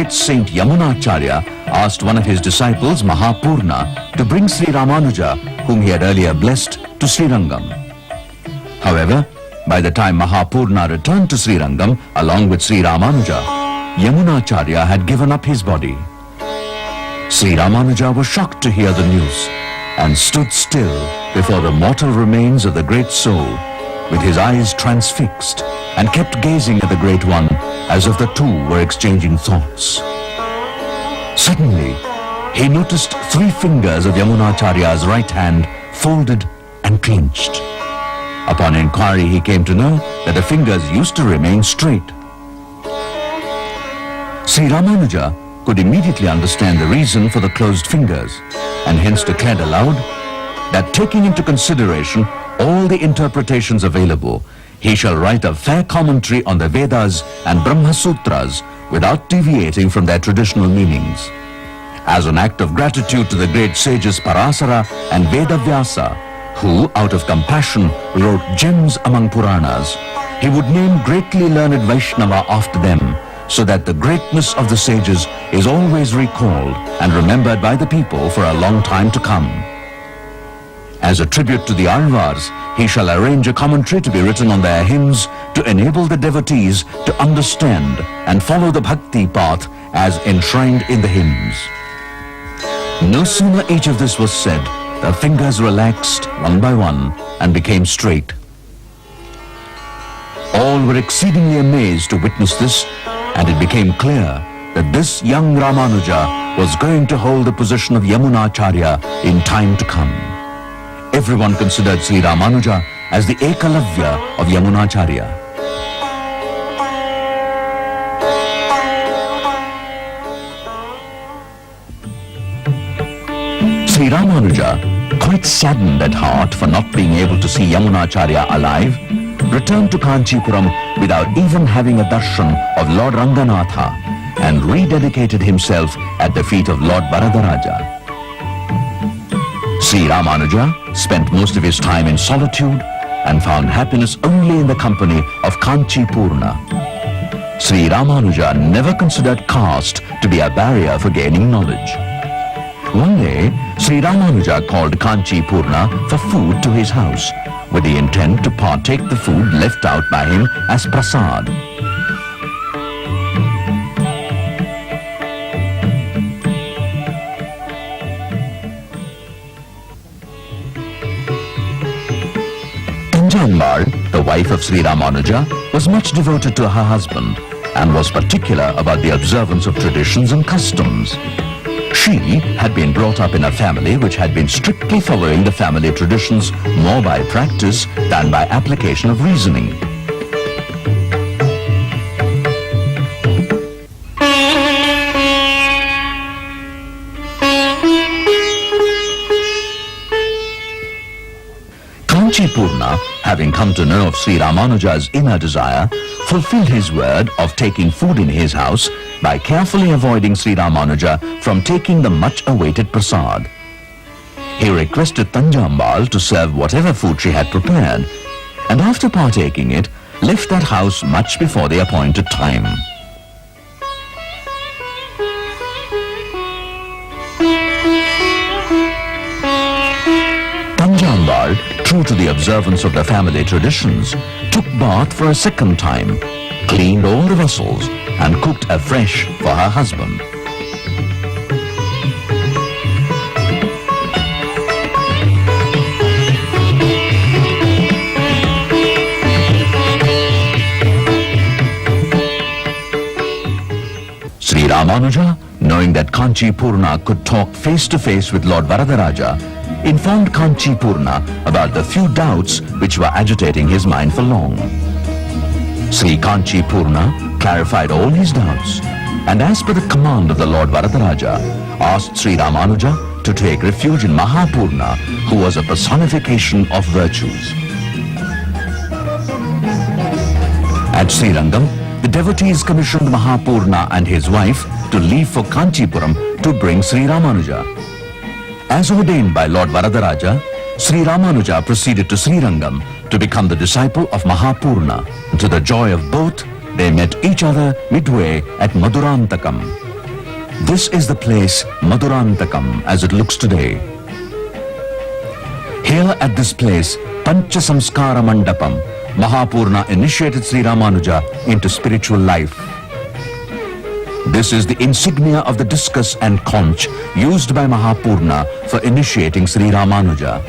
great Saint Ramanujacharya asked one of his disciples, Mahapurna, to bring Sri Ramanuja, whom he had earlier blessed, to Srirangam. However, by the time Mahapurna returned to Srirangam along with Sri Ramanuja, Ramanujacharya had given up his body. Sri Ramanuja was shocked to hear the news and stood still before the mortal remains of the great soul, with his eyes transfixed, and kept gazing at the Great One as if the two were exchanging thoughts. Suddenly, he noticed 3 fingers of Ramanujacharya's right hand folded and clenched. Upon inquiry, he came to know that the fingers used to remain straight. Sri Ramanuja could immediately understand the reason for the closed fingers, and hence declared aloud that, taking into consideration all the interpretations available, he shall write a fair commentary on the Vedas and Brahma Sutras without deviating from their traditional meanings. As an act of gratitude to the great sages Parasara and Vedavyasa, who, out of compassion, wrote gems among Puranas, he would name greatly learned Vaishnava after them, so that the greatness of the sages is always recalled and remembered by the people for a long time to come. As a tribute to the Alvars, he shall arrange a commentary to be written on their hymns to enable the devotees to understand and follow the bhakti path as enshrined in the hymns. No sooner each of this was said, the fingers relaxed one by one and became straight. All were exceedingly amazed to witness this, and it became clear that this young Ramanuja was going to hold the position of Ramanujacharya in time to come. Everyone considered Sri Ramanuja as the Ekalavya of Ramanujacharya. Sri Ramanuja, quite saddened at heart for not being able to see Ramanujacharya alive, returned to Kanchipuram without even having a darshan of Lord Ranganatha, and rededicated himself at the feet of Lord Varadaraja. Sri Ramanuja spent most of his time in solitude and found happiness only in the company of Kanchipurna. Sri Ramanuja never considered caste to be a barrier for gaining knowledge. One day, Sri Ramanuja called Kanchipurna for food to his house, with the intent to partake the food left out by him as prasad. Tanjambal, the wife of Sri Ramanuja, was much devoted to her husband and was particular about the observance of traditions and customs. She had been brought up in a family which had been strictly following the family traditions more by practice than by application of reasoning. Kanchipurna, having come to know of Sri Ramanuja's inner desire, fulfilled his word of taking food in his house by carefully avoiding Sri Ramanuja from taking the much-awaited prasad. He requested Tanjambal to serve whatever food she had prepared, and after partaking it, left that house much before the appointed time. Tanjambal, true to the observance of the family traditions, took bath for a second time, cleaned all the vessels, and cooked afresh for her husband. Sri Ramanuja, knowing that Kanchipurna could talk face to face with Lord Varadaraja, informed Kanchipurna about the few doubts which were agitating his mind for long. Sri Kanchipurna clarified all his doubts, and as per the command of the Lord Varadaraja, asked Sri Ramanuja to take refuge in Mahapurna, who was a personification of virtues. At Srirangam, the devotees commissioned Mahapurna and his wife to leave for Kanchipuram to bring Sri Ramanuja. As ordained by Lord Varadaraja, Sri Ramanuja proceeded to Srirangam to become the disciple of Mahapurna. To the joy of both, they met each other midway at Madurantakam. This is the place Madurantakam as it looks today. Here at this place, Pancha Samskara Mandapam, Mahapurna initiated Sri Ramanuja into spiritual life. This is the insignia of the discus and conch used by Mahapurna for initiating Sri Ramanuja.